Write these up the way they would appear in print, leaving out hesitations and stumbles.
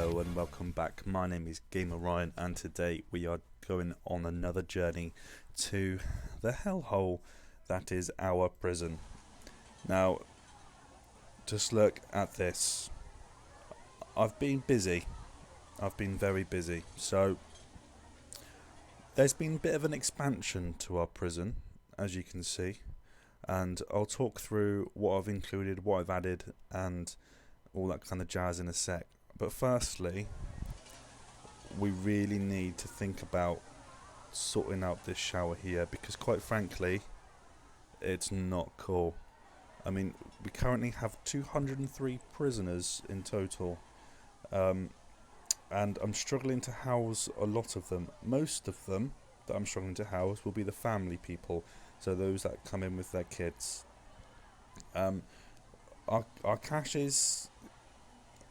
Hello and welcome back. My name is Gamer Ryan, and today we are going on another journey to the hellhole that is our prison. Now, just look at this. I've been busy. I've been very busy. So, there's been a bit of an expansion to our prison, as you can see. And I'll talk through what I've included, what I've added, and all that kind of jazz in a sec. But firstly, we really need to think about sorting out this shower here, because quite frankly, it's not cool. I mean, we currently have 203 prisoners in total, and I'm struggling to house a lot of them. Most of them that I'm struggling to house will be the family people, so those that come in with their kids. Our cash is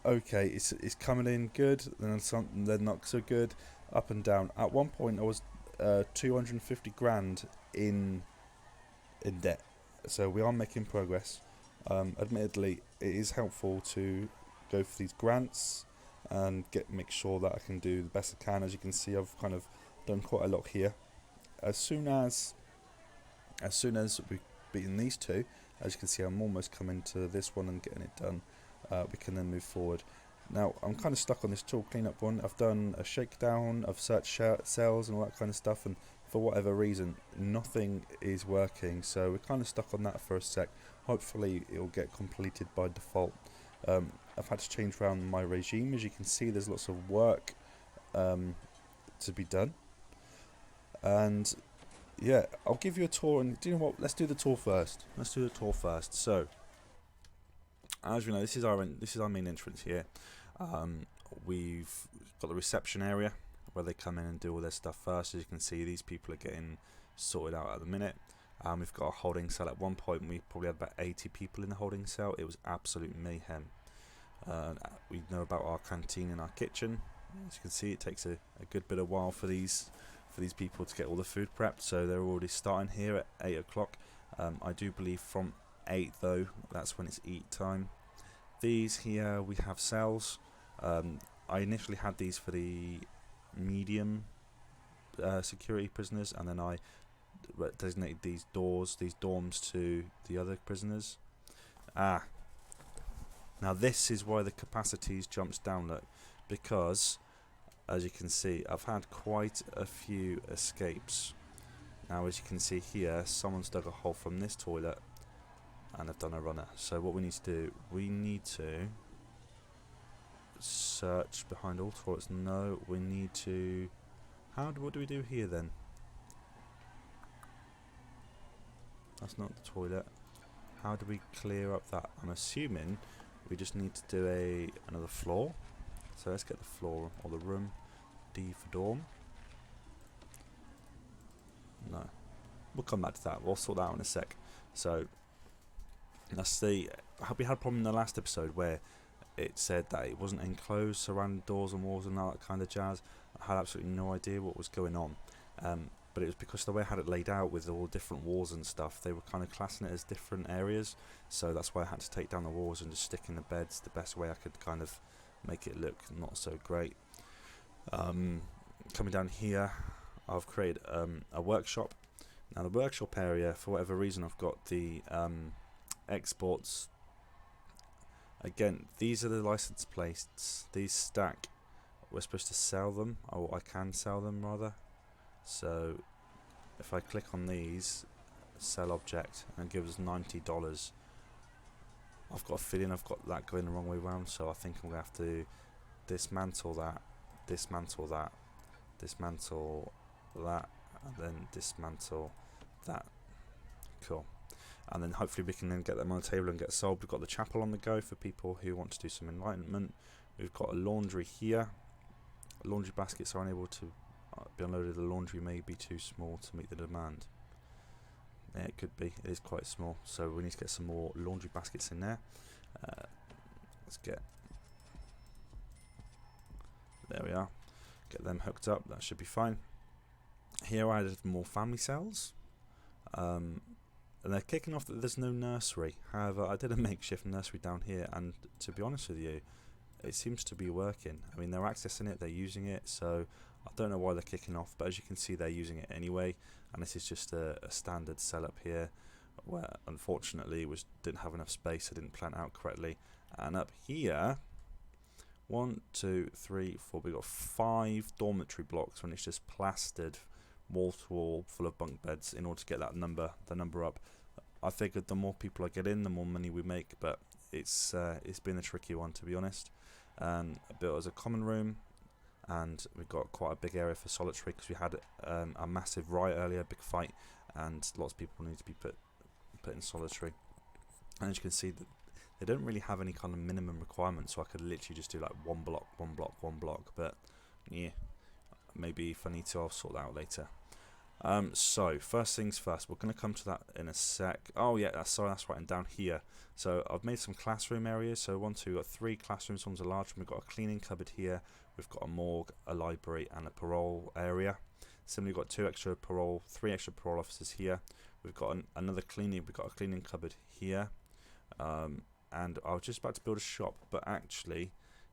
okay, it's coming in good, then they're not so good, up and down. At one point I was 250 grand in debt, so we are making progress. Admittedly, it is helpful to go for these grants and make sure that I can do the best I can. As you can see, I've kind of done quite a lot here. As soon as we've beaten these two, as you can see, I'm almost coming to this one and getting it done. We can then move forward. Now, I'm kind of stuck on this tool cleanup one. I've done a shakedown, I've searched cells and all that kind of stuff, and for whatever reason, nothing is working. So we're kind of stuck on that for a sec. Hopefully, it'll get completed by default. I've had to change around my regime. As you can see, there's lots of work to be done. And yeah, I'll give you a tour. And do you know what? Let's do the tour first. So, as we know, this is our main entrance here. We've got the reception area where they come in and do all their stuff first. As you can see, these people are getting sorted out at the minute. We've got a holding cell. At one point, we probably had about 80 people in the holding cell. It was absolute mayhem. We know about our canteen and our kitchen. As you can see, it takes a good bit of while for these people to get all the food prepped. So they're already starting here at 8 o'clock. I do believe from 8 though, that's when it's eat time. These here, we have cells. I initially had these for the medium security prisoners, and then I designated these dorms to the other prisoners. Now this is why the capacities jumps down, look, because as you can see, I've had quite a few escapes. Now as you can see here, someone's dug a hole from this toilet and I've done a runner. So what we need to do, we need to search behind all toilets. No, we need to... what do we do here then? That's not the toilet. How do we clear up that? I'm assuming we just need to do another floor. So let's get the floor or the room. D for dorm. No. We'll come back to that. We'll sort that out in a sec. So let's see. We had a problem in the last episode where it said that it wasn't enclosed, surrounding doors and walls and all that kind of jazz. I had absolutely no idea what was going on. But it was because the way I had it laid out with all different walls and stuff, they were kind of classing it as different areas. So that's why I had to take down the walls and just stick in the beds the best way I could kind of make it look not so great. Coming down here, I've created a workshop. Now the workshop area, for whatever reason, I've got the exports. Again, these are the license plates. These stack. We're supposed to sell them, or I can sell them rather. So if I click on these, sell object, and it gives us $90. I've got a feeling I've got that going the wrong way round, so I think I'm going to have to dismantle that, dismantle that, dismantle that, and then dismantle that. Cool. And then hopefully we can then get them on the table and get sold. We've got the chapel on the go for people who want to do some enlightenment. We've got a laundry here. Laundry baskets are unable to be unloaded. The laundry may be too small to meet the demand. Yeah, it could be. It is quite small. So we need to get some more laundry baskets in there. Let's get... There we are. Get them hooked up. That should be fine. Here I added more family cells. And they're kicking off that there's no nursery. However, I did a makeshift nursery down here, and to be honest with you, it seems to be working. I mean, they're accessing it, they're using it, so I don't know why they're kicking off, but as you can see, they're using it anyway. And this is just a standard setup here, where unfortunately it didn't have enough space, I didn't plan it out correctly. And up here, 1, 2, 3, 4, we've got 5 dormitory blocks when it's just plastered wall to wall full of bunk beds in order to get the number up. I figured the more people I get in, the more money we make, but it's been a tricky one, to be honest. I built as a common room, and we've got quite a big area for solitary because we had a massive riot earlier, big fight, and lots of people need to be put in solitary. And as you can see, that they don't really have any kind of minimum requirements, so I could literally just do like one block, but yeah, maybe if I need to, I'll sort that out later. So first things first, we're going to come to that in a sec. Oh yeah, that's writing down here. So I've made some classroom areas. So we've got 3 classrooms. One's a large one. We've got a cleaning cupboard here. We've got a morgue, a library, and a parole area. Similarly, we've got 3 extra parole officers here. We've got another cleaning. We've got a cleaning cupboard here. And I was just about to build a shop, but actually,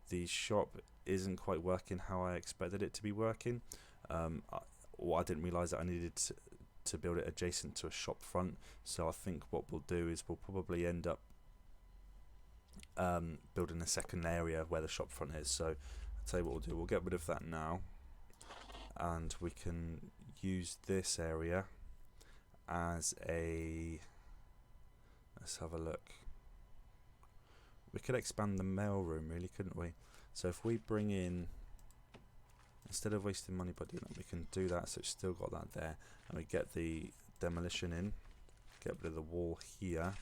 the shop isn't quite working how I expected it to be working. I didn't realise that I needed to build it adjacent to a shop front, so I think what we'll do is we'll probably end up building a second area where the shop front is. So I'll tell you what we'll do, we'll get rid of that now, and we can use this area as a, let's have a look. We could expand the mailroom, really, couldn't we? So if we bring in, instead of wasting money by doing that, we can do that, so it's still got that there. And we get the demolition in, get rid of the wall here.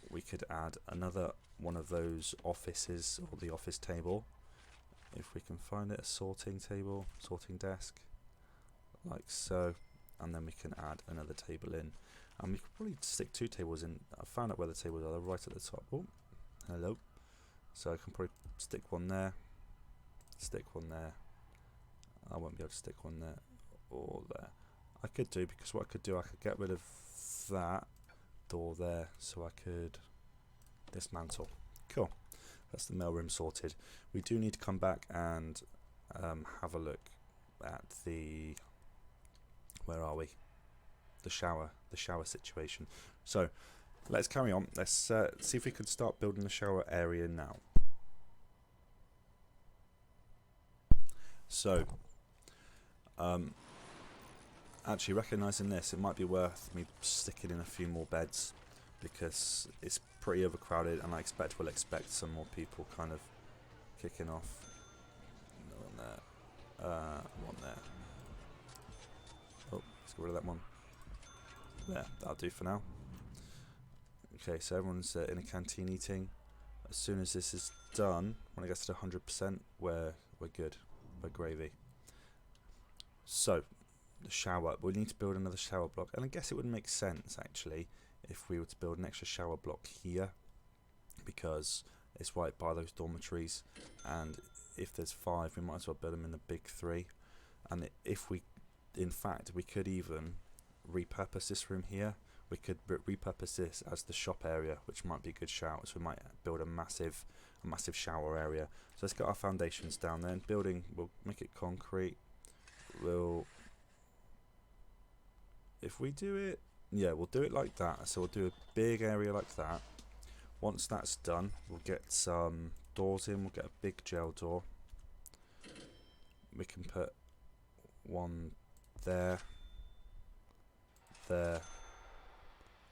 We could add another one of those offices, or the office table, if we can find it, a sorting table, sorting desk, like so. And then we can add another table in. And we could probably stick 2 tables in. I found out where the tables are, they're right at the top. Oh, hello. So I can probably stick one there, stick one there. I won't be able to stick one there or there. I could do, because what I could do, I could get rid of that door there, so I could dismantle. Cool. That's the mailroom sorted. We do need to come back and have a look at the, where are we? The shower situation. So let's carry on. Let's see if we could start building the shower area now. So actually, recognising this, it might be worth me sticking in a few more beds, because it's pretty overcrowded, and we'll expect some more people kind of kicking off. One there, one there. Oh, let's get rid of that one. There, that'll do for now. Okay, so everyone's in a canteen eating. As soon as this is done, when it gets to 100%, we're good. We're gravy. So, the shower. We need to build another shower block, and I guess it would make sense actually if we were to build an extra shower block here, because it's right by those dormitories, and if there's 5, we might as well build them in the big 3. And if we, in fact, we could even repurpose this room here. We could repurpose this as the shop area, which might be a good shout. So we might build a massive shower area. So let's get our foundations down there. And building, we'll make it concrete. If we do it, yeah, we'll do it like that. So we'll do a big area like that. Once that's done, we'll get some doors in. We'll get a big gel door. We can put one there, there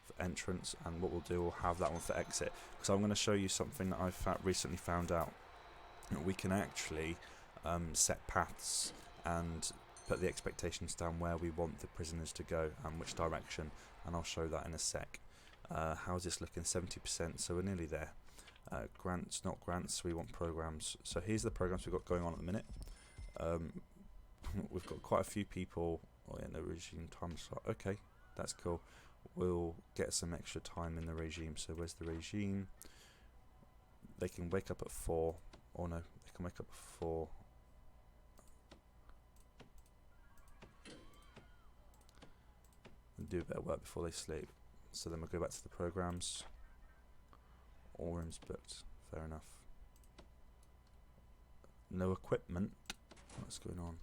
for entrance, and what we'll do, we'll have that one for exit, because I'm going to show you something that I've recently found out. We can actually set paths and put the expectations down where we want the prisoners to go and which direction, and I'll show that in a sec. How's this looking? 70%, so we're nearly there. Grants, not grants, we want programs. So here's the programs we've got going on at the minute. We've got quite a few people in the regime time slot. Okay, that's cool. We'll get some extra time in the regime. So where's the regime? They can wake up at 4. Or no, they can wake up at 4. And do a bit of work before they sleep. So then we'll go back to the programs. All rooms booked. Fair enough. No equipment. What's going on?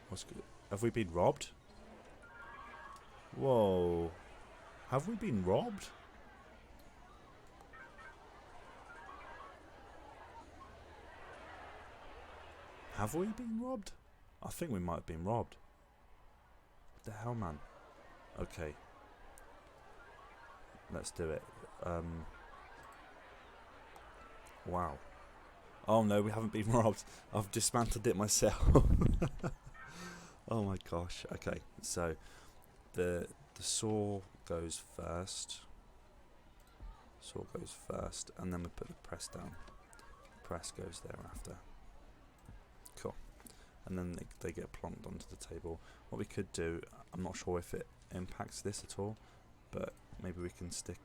What's good? Have we been robbed? Whoa. Have we been robbed? Have we been robbed? I think we might have been robbed. What the hell, man? Okay. Let's do it. Wow. Oh no, we haven't been robbed. I've dismantled it myself. Oh my gosh. Okay, so the saw goes first. Saw goes first, and then we put the press down. Press goes thereafter. Cool. And then they get plonked onto the table. What we could do, I'm not sure if it impacts this at all, but maybe we can stick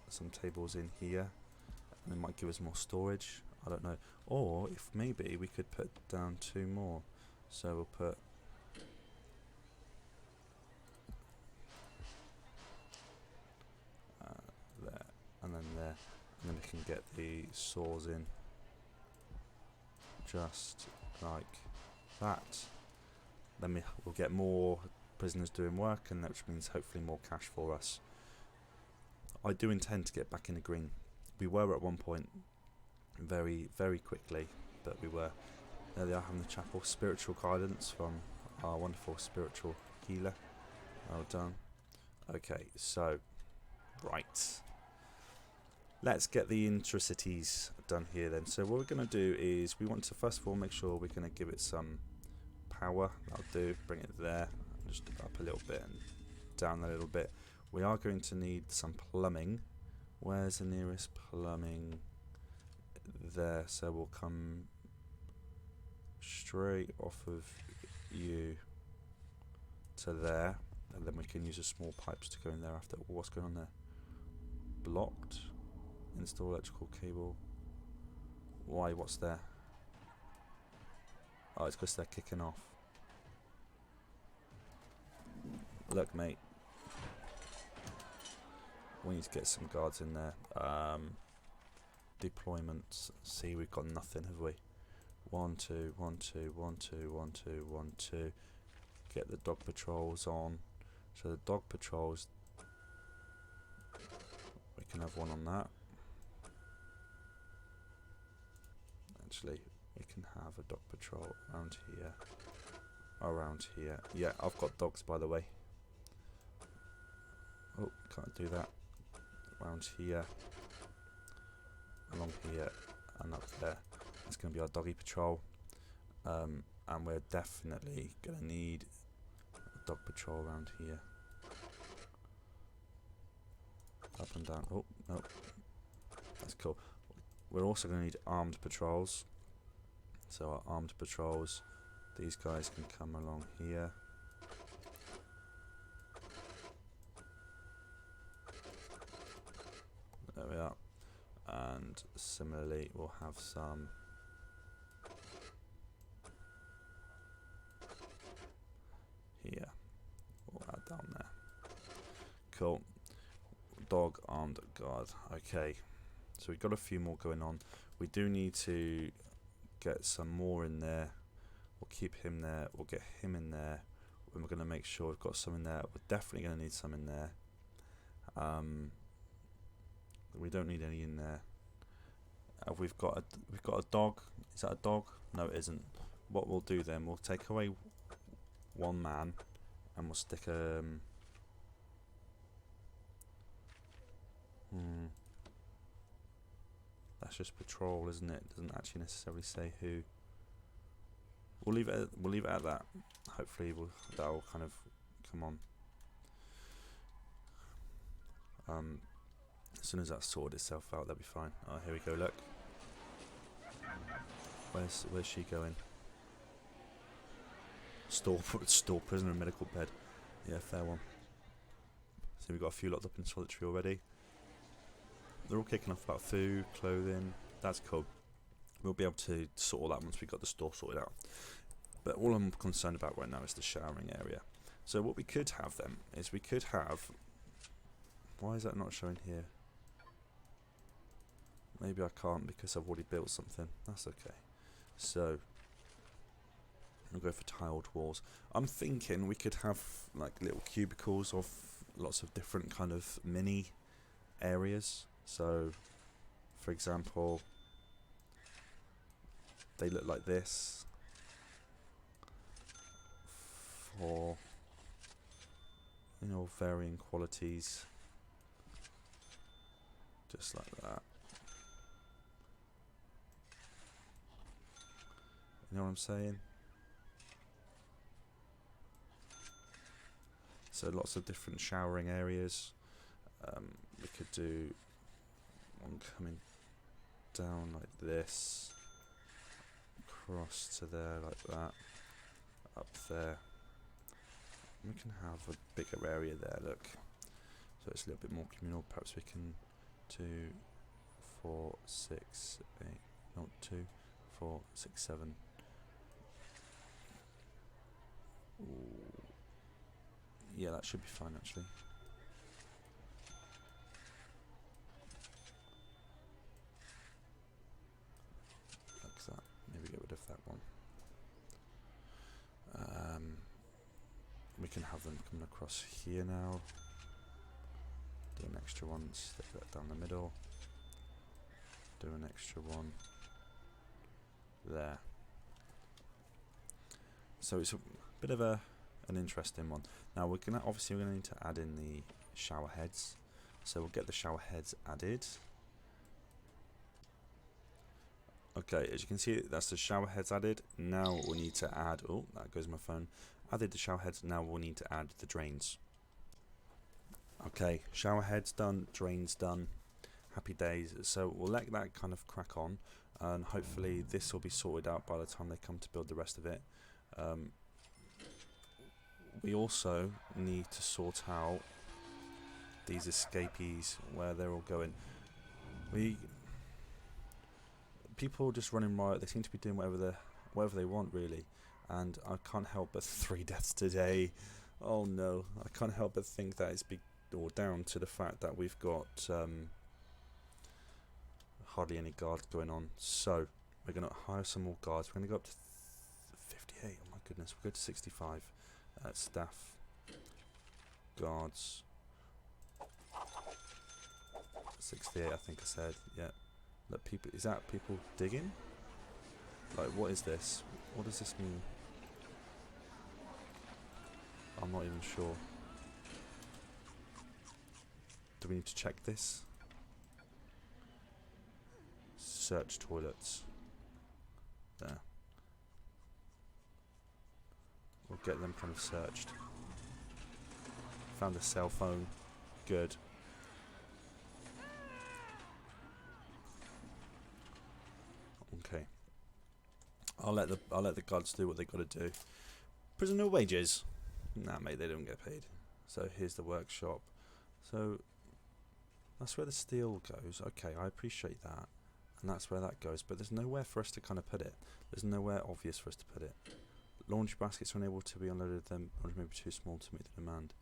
some tables in here, and it might give us more storage. I don't know. Or if maybe we could put down 2 more. So we'll put there, and then there, and then we can get the saws in just like that. Then we'll get more prisoners doing work, and which means hopefully more cash for us. I do intend to get back in the green. We were at one point very, very quickly, but we were. There they are, having the chapel. Spiritual guidance from our wonderful spiritual healer. Well done. Okay, so right, let's get the intricities done here then. So what we're going to do is we want to first of all make sure we're going to give it some power. That'll do. Bring it there, just up a little bit and down a little bit. We are going to need some plumbing. Where's the nearest plumbing? There. So we'll come straight off of you to there, and then we can use the small pipes to go in there after. What's going on there? Blocked. Install electrical cable. Why? What's there? Oh, it's because they're kicking off. Look, mate. We need to get some guards in there. Deployments. See, we've got nothing, have we? 1, 2, 1, 2, 1, 2, 1, 2, 1, 2. Get the dog patrols on. So the dog patrols, we can have one on that. Actually, we can have a dog patrol around here. Around here. Yeah, I've got dogs, by the way. Oh, can't do that. Around here. Along here. And up there. That's going to be our doggy patrol. And we're definitely going to need a dog patrol around here. Up and down. Oh, no. That's cool. We're also going to need armed patrols. So our armed patrols, these guys can come along here. There we are. And similarly, we'll have some here. We'll add down there. Cool. Dog armed guard. Okay. So we've got a few more going on. We do need to get some more in there. We'll keep him there. We'll get him in there. And we're going to make sure we've got some in there. We're definitely going to need some in there. We don't need any in there. We've got a dog. Is that a dog? No, it isn't. What we'll do then, we'll take away 1 man, and we'll stick that's just patrol, isn't it? Doesn't actually necessarily say who. We'll leave it at that. Hopefully, that'll kind of come on. As soon as that sorted itself out, that'll be fine. Oh, here we go. Look. Where's she going? Store prisoner in medical bed. Yeah, fair one. So we've got a few locked up in solitary already. They're all kicking off about food, clothing. That's cool. We'll be able to sort all that once we've got the store sorted out. But all I'm concerned about right now is the showering area. So what we could have then is we could have... Why is that not showing here? Maybe I can't because I've already built something. That's okay. So I'll go for tiled walls. I'm thinking we could have like little cubicles of lots of different kind of mini areas. So for example, they look like this for, you know, varying qualities, just like that. You know what I'm saying? So lots of different showering areas. We could do one coming down like this, across to there like that, up there. We can have a bigger area there, look. So it's a little bit more communal. Perhaps we can 2, 4, 6, 8, not 2, 4, 6, 7. Ooh. Yeah, that should be fine actually. Like that. Maybe get rid of that one. We can have them coming across here now. Do an extra one, stick that down the middle. Do an extra one there. So it's a bit of an interesting one. Now we're gonna need to add in the shower heads. So we'll get the shower heads added. Okay, as you can see, that's the shower heads added. Now we'll need to add, oh, that goes my phone. Added the shower heads, now we'll need to add the drains. Okay, shower heads done, drains done, happy days. So we'll let that kind of crack on, and hopefully this will be sorted out by the time they come to build the rest of it. We also need to sort out these escapees, where they're all going. People just running riot. They seem to be doing whatever they want, really, and I can't help but 3 deaths today. Oh no, I can't help but think that it's down to the fact that we've got hardly any guards going on. So we're going to hire some more guards. We're going to go up to 58. Oh my goodness, we'll go to 65. Staff, guards, 68. I think I said, yeah. That people, is that people digging? Like, what is this? What does this mean? I'm not even sure. Do we need to check this? Search toilets. There. We'll get them kind of searched. Found a cell phone. Good. Okay. I'll let the guards do what they got to do. Prisoner wages. Nah, mate, they don't get paid. So here's the workshop. So that's where the steel goes. Okay, I appreciate that, and that's where that goes. But there's nowhere for us to kind of put it. There's nowhere obvious for us to put it. Laundry baskets are unable to be unloaded. Them may be too small to meet the demand.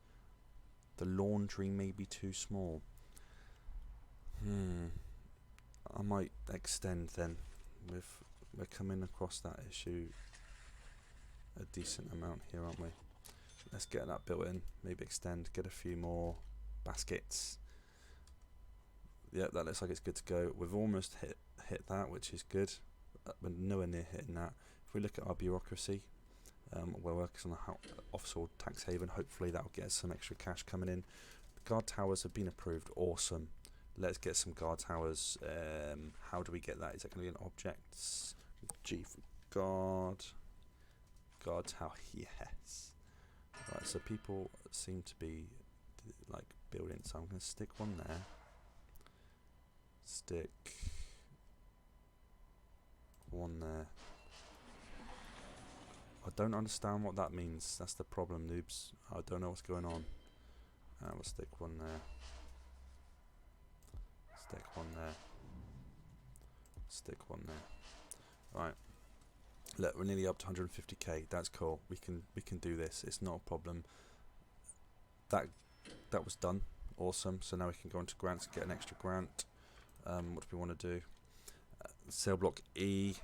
The laundry may be too small. I might extend then. We're coming across that issue a decent amount here, aren't we? Let's get that built in. Maybe extend, get a few more baskets. Yep, that looks like it's good to go. We've almost hit that, which is good. We're nowhere near hitting that. If we look at our bureaucracy, we're working on the offshore tax haven. Hopefully that will get us some extra cash coming in. The guard towers have been approved. Awesome. Let's get some guard towers. How do we get that? Is that going to be an objects? G for guard. Guard tower. Yes. Right. So people seem to be like building. So I'm going to stick one there. Stick one there. I don't understand what that means. That's the problem, noobs. I don't know what's going on. We'll stick one there. Stick one there. Stick one there. Right. Look, we're nearly up to 150k. That's cool. We can do this. It's not a problem. That was done. Awesome. So now we can go into grants and get an extra grant. What do we want to do? Sail block E,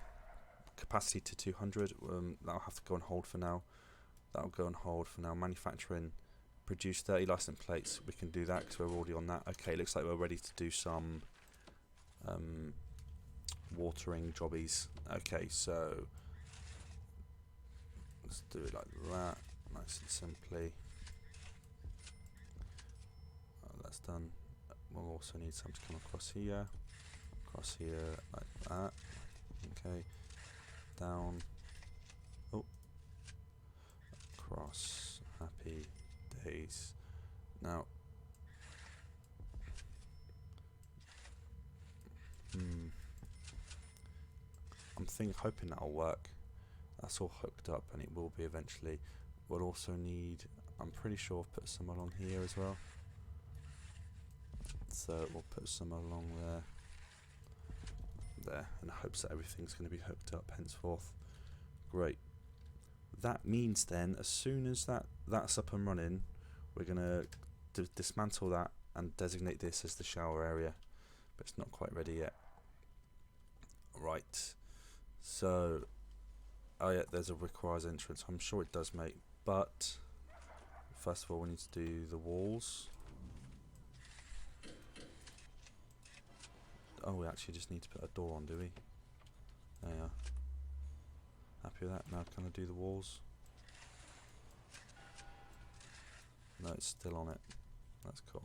capacity to 200. That'll have to go on hold for now. Manufacturing, produce 30 license plates. We can do that because we're already on that. Okay, looks like we're ready to do some watering jobbies. Okay, so let's do it like that, nice and simply. That's done. We'll also need some to come across here like that. Okay, down, oh, across, happy days. Now, I'm hoping that'll work. That's all hooked up, and it will be eventually. We'll also need, I'm pretty sure I've put some along here as well. So we'll put some along there, in hopes that everything's going to be hooked up henceforth. Great. That means then, as soon as that's up and running, we're going to dismantle that and designate this as the shower area, but it's not quite ready yet. Right. So, oh yeah, there's a requires entrance. I'm sure it does, mate. But first of all, we need to do the walls. Oh, we actually just need to put a door on, do we? There you are. Happy with that? Now can I do the walls? No, it's still on it. That's cool.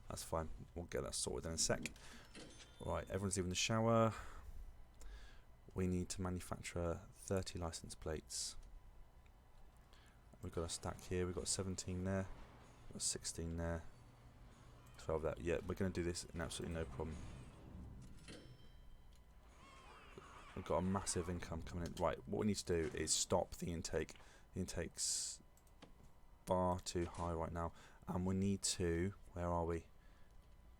That's fine. We'll get that sorted in a sec. Right, everyone's leaving the shower. We need to manufacture 30 license plates. We've got a stack here. We've got 17 there. We've got 16 there. 12 there. Yeah, we're going to do this in absolutely no problem. We've got a massive income coming in. Right, what we need to do is stop the intake. The intake's far too high right now. And we need to, where are we?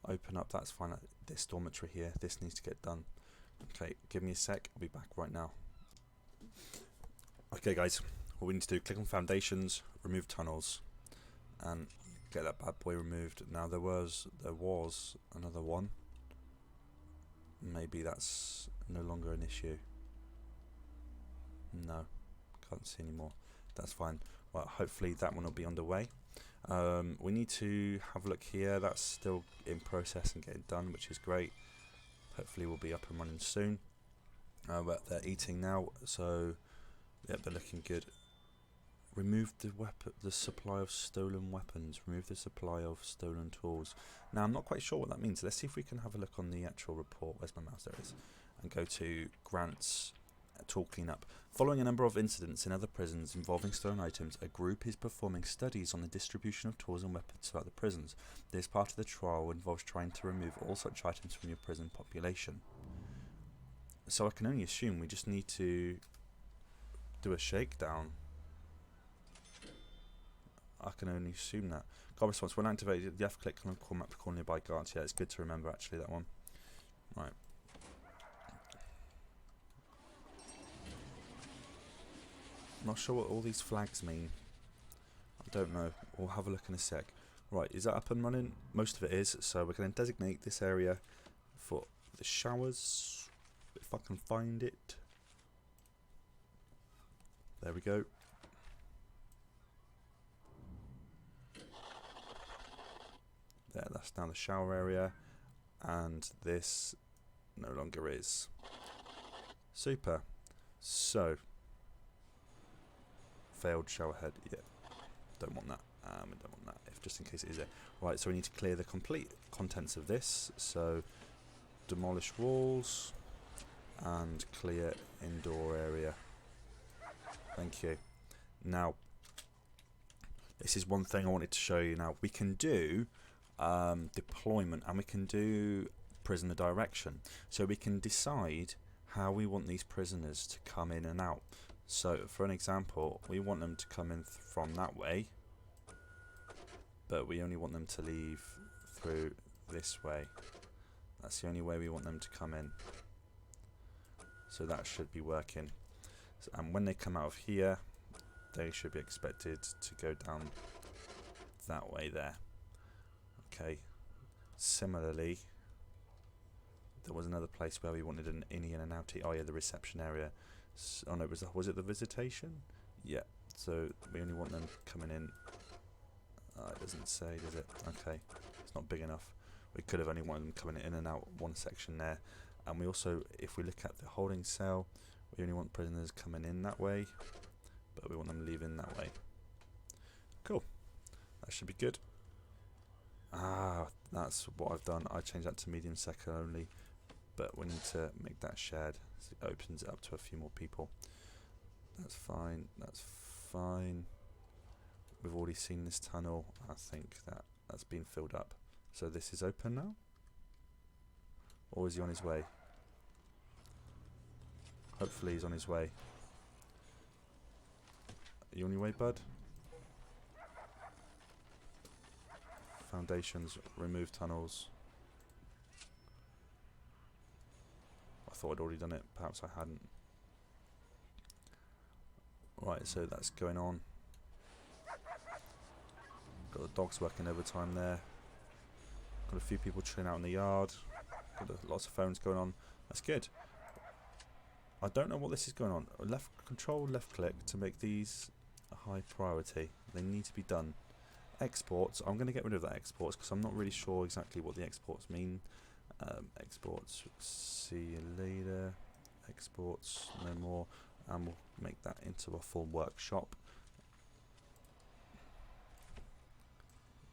Open up, that's fine. This dormitory here, this needs to get done. Okay, give me a sec, I'll be back right now. Okay guys, what we need to do, click on foundations, remove tunnels, and get that bad boy removed. Now there was another one. Maybe that's no longer an issue. No, can't see anymore. That's fine. Well, hopefully that one will be underway. We need to have a look here. That's still in process and getting done, which is great. Hopefully we'll be up and running soon. But they're eating now, so yep, they're looking good. Remove the supply of stolen weapons. Remove the supply of stolen tools. Now I'm not quite sure what that means. Let's see if we can have a look on the actual report. Where's my mouse? There it is. And go to grants, tool cleanup. Following a number of incidents in other prisons involving stolen items, a group is performing studies on the distribution of tools and weapons throughout the prisons. This part of the trial involves trying to remove all such items from your prison population. So I can only assume we just need to do a shakedown. I can only assume that. Guard response. When activated, you have to click on the call map to call nearby guards. Yeah, it's good to remember actually, that one. Right. Not sure what all these flags mean. I don't know. We'll have a look in a sec. Right, is that up and running? Most of it is. So we're going to designate this area for the showers. If I can find it. There we go. There, that's now the shower area. And this no longer is. Super. So, failed shower head. Yeah, don't want that. We don't want that. If just in case it is there. Right, so we need to clear the complete contents of this. So, demolish walls and clear indoor area. Thank you. Now, this is one thing I wanted to show you. Now we can do deployment and we can do prisoner direction. So we can decide how we want these prisoners to come in and out. So for an example, we want them to come in from that way, but we only want them to leave through this way. That's the only way we want them to come in. So that should be working. So, and when they come out of here, they should be expected to go down that way there. Okay. Similarly, there was another place where we wanted an innie and an outie. Oh yeah, the reception area. Oh no, was it the visitation? Yeah. So we only want them coming in. It doesn't say, does it? Okay, it's not big enough. We could have only wanted them coming in and out one section there. And we also, if we look at the holding cell, we only want prisoners coming in that way, but we want them leaving that way. Cool. That should be good. That's what I've done. I changed that to medium second only, but we need to make that shared so it opens it up to a few more people. That's fine. That's fine. We've already seen this tunnel. I think that's been filled up. So this is open now? Or is he on his way? Hopefully he's on his way. Are you on your way, bud? Foundations, remove tunnels. I thought I'd already done it. Perhaps I hadn't. Right, so that's going on. Got the dogs working overtime there. Got a few people chilling out in the yard. Got lots of phones going on. That's good. I don't know what this is going on. Control left click to make these a high priority. They need to be done. Exports. I'm going to get rid of that exports because I'm not really sure exactly what the exports mean. Exports. See you later. Exports. No more. And we'll make that into a full workshop.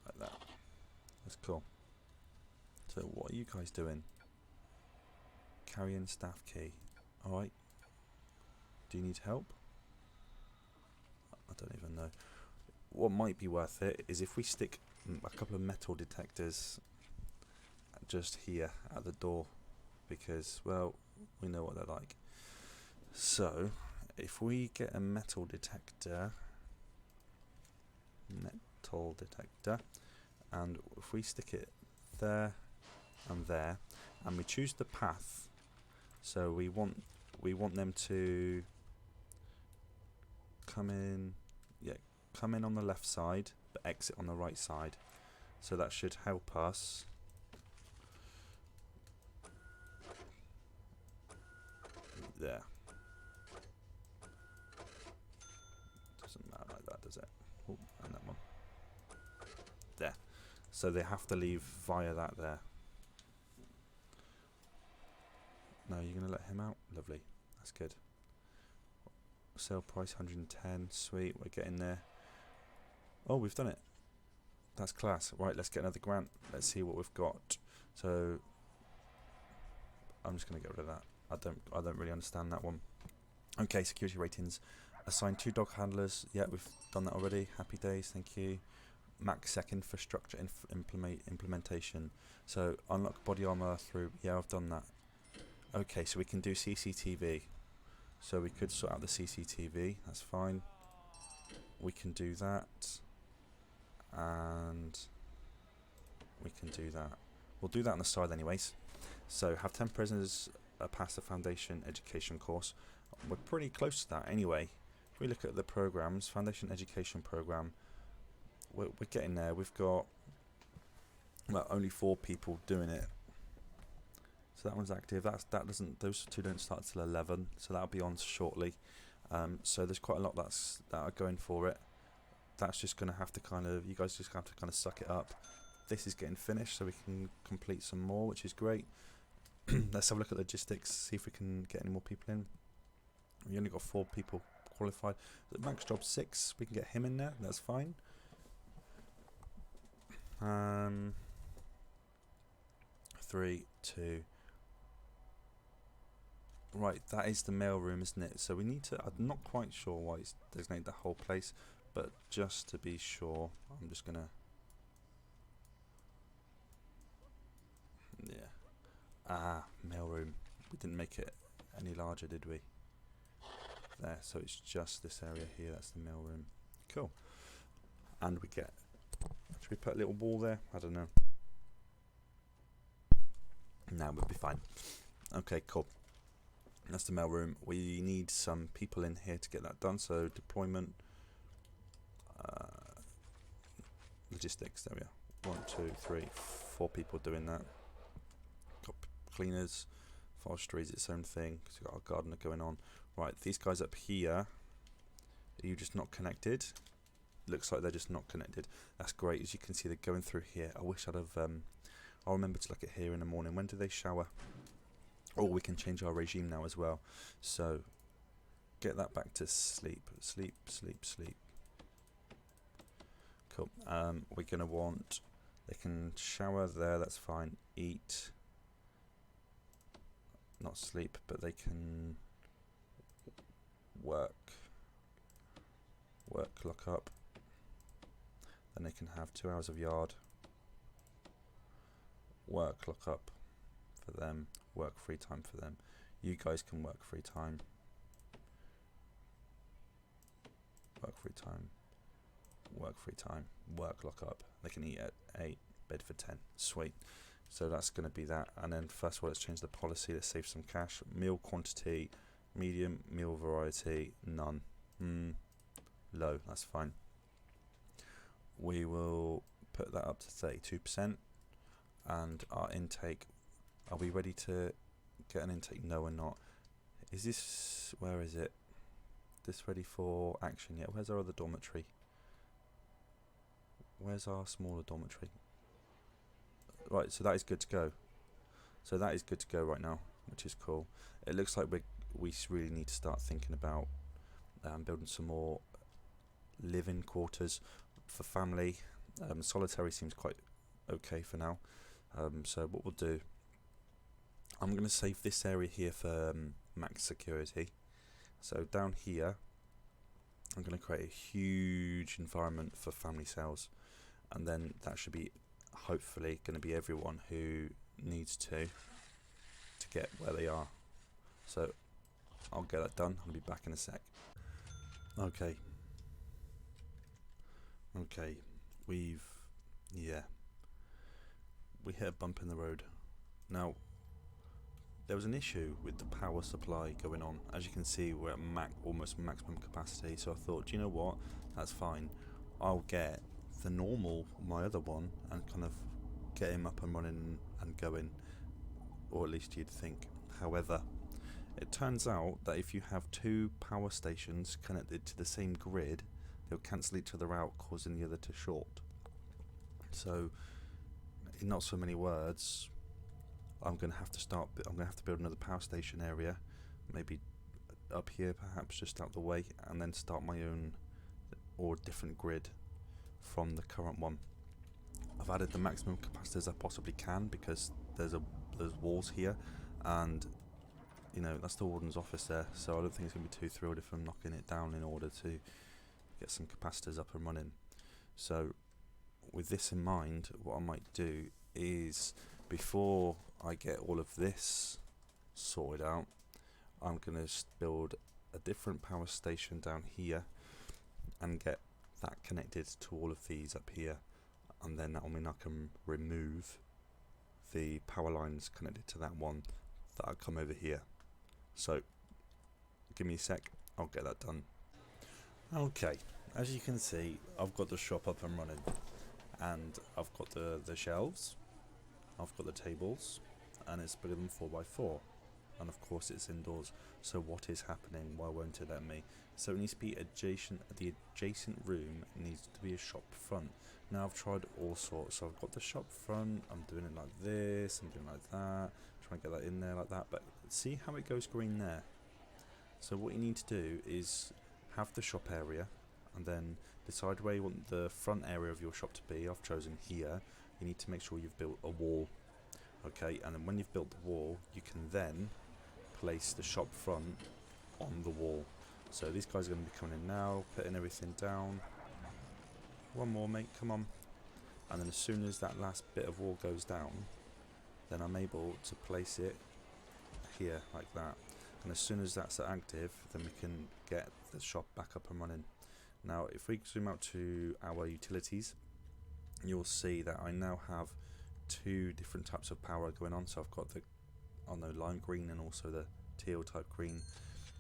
Like that. That's cool. So what are you guys doing? Carrying staff key. Alright. Do you need help? I don't even know. What might be worth it is if we stick a couple of metal detectors just here at the door, because, well, we know what they're like. So if we get a metal detector, and if we stick it there and there, and we choose the path, so we want them to come in on the left side but exit on the right side, so that should help us there. Doesn't matter like that, does it? Oh, and that one there. So they have to leave via that there. No, you're going to let him out? Lovely. That's good. Sale price 110. Sweet, we're getting there. Oh, we've done it. That's class. Right, let's get another grant. Let's see what we've got. So I'm just going to get rid of that. I don't really understand that one. Okay, security ratings. Assign 2 dog handlers. Yeah, we've done that already. Happy days, thank you. Max sec infrastructure implementation. So unlock body armor through. Yeah, I've done that. Okay, so we can do CCTV. So we could sort out the CCTV. That's fine. We can do that. And we can do that. We'll do that on the side anyways. So have 10 prisoners pass the foundation education course. We're pretty close to that anyway. If we look at the programs, foundation education program, we're getting there. We've got, well, only 4 people doing it. So that one's active. Those 2 don't start till 11, so that'll be on shortly. So there's quite a lot that are going for it. That's just going to have to you guys just have to kind of suck it up. This is getting finished, so we can complete some more, which is great. Let's have a look at logistics, see if we can get any more people in. We only got 4 people qualified. The max job 6, we can get him in there, that's fine. 3, 2. Right, that is the mail room, isn't it? So we need to, I'm not quite sure why it's designated the whole place, but just to be sure, I'm just gonna, yeah. Mail room. We didn't make it any larger, did we? There, so it's just this area here, that's the mail room. Cool. And we get, should we put a little wall there? I don't know. No, we'll be fine. Okay, cool. That's the mail room. We need some people in here to get that done. So deployment, logistics. There we are. 1, 2, 3, 4 people doing that. Got cleaners. Forestry is its own thing because we've got our gardener going on. Right, these guys up here, are you just not connected? Looks like they're just not connected. That's great. As you can see, they're going through here. I wish I'd have... I'll remember to look at here in the morning. When do they shower? Or we can change our regime now as well. So, get that back to sleep. Sleep, sleep, sleep. Cool. We're going to want... They can shower there, that's fine. Eat. Not sleep, but they can work. Work, lock up. Then they can have 2 hours of yard. Work, lock up for them. Work, free time for them. You guys can work free time. Work, free time. Work, free time. Work, lock up. They can eat at 8, bed for 10. Sweet. So that's going to be that. And then first of all, let's change the policy. Let's save some cash. Meal quantity, medium. Meal variety, none. Low, that's fine. We will put that up to 32%. And our intake, are we ready to get an intake? No, we're not. Is this, where is it? This ready for action yet? Where's our other dormitory? Where's our smaller dormitory? Right, so that is good to go. So that is good to go right now, which is cool. It looks like we really need to start thinking about building some more living quarters for family. Solitary seems quite okay for now. So what we'll do, I'm going to save this area here for max security. So down here, I'm going to create a huge environment for family cells, and then that should be hopefully going to be everyone who needs to get where they are. So I'll get that done. I'll be back in a sec. Okay, we hit a bump in the road. Now, there was an issue with the power supply going on. As you can see, we're at almost maximum capacity, so I thought, do you know what, that's fine. I'll get the normal, my other one, and kind of get him up and running and going, or at least you'd think. However, it turns out that if you have 2 power stations connected to the same grid, they'll cancel each other out, causing the other to short. So, in not so many words, I'm going to have to build another power station area, maybe up here perhaps, just out the way, and then start my own or different grid from the current one. I've added the maximum capacitors I possibly can because there's walls here, and you know that's the warden's office there, so I don't think it's going to be too thrilled if I'm knocking it down in order to get some capacitors up and running. So with this in mind, what I might do is, before I get all of this sorted out, I'm going to build a different power station down here and get that connected to all of these up here, and then that will mean I can remove the power lines connected to that one that I come over here. So give me a sec, I'll get that done. Okay, as you can see, I've got the shop up and running, and I've got the shelves, I've got the tables, and it's split them 4x4, and of course it's indoors. So what is happening? Why won't it let me? So it needs to be adjacent. The adjacent room needs to be a shop front. Now I've tried all sorts. So I've got the shop front, I'm doing it like this, I'm doing it like that, trying to get that in there like that, but see how it goes green there? So what you need to do is have the shop area, and then decide where you want the front area of your shop to be. I've chosen here. You need to make sure you've built a wall. Okay, and then when you've built the wall, you can then place the shop front on the wall. So these guys are going to be coming in now, putting everything down. One more, mate, come on. And then as soon as that last bit of wall goes down, then I'm able to place it here like that. And as soon as that's active, then we can get the shop back up and running. Now if we zoom out to our utilities, you'll see that I now have 2 different types of power going on. So I've got the lime green and also the teal type green,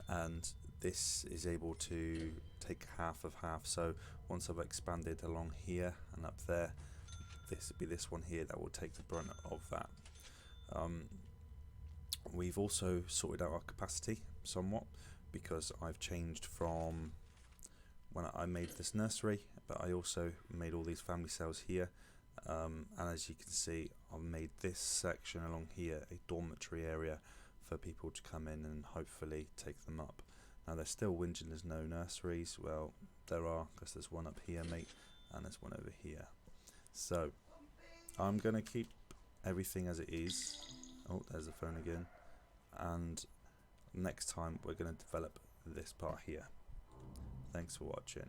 and this is able to take half of half. So once I've expanded along here and up there, this would be this one here that will take the brunt of that. We've also sorted out our capacity somewhat, because I've changed from when I made this nursery, but I also made all these family cells here, and as you can see, I've made this section along here a dormitory area for people to come in and hopefully take them up. Now they're still whinging there's no nurseries. Well, there are, because there's one up here, mate, and there's one over here. So I'm going to keep everything as it is. Oh, there's the phone again. And next time we're going to develop this part here. Thanks for watching.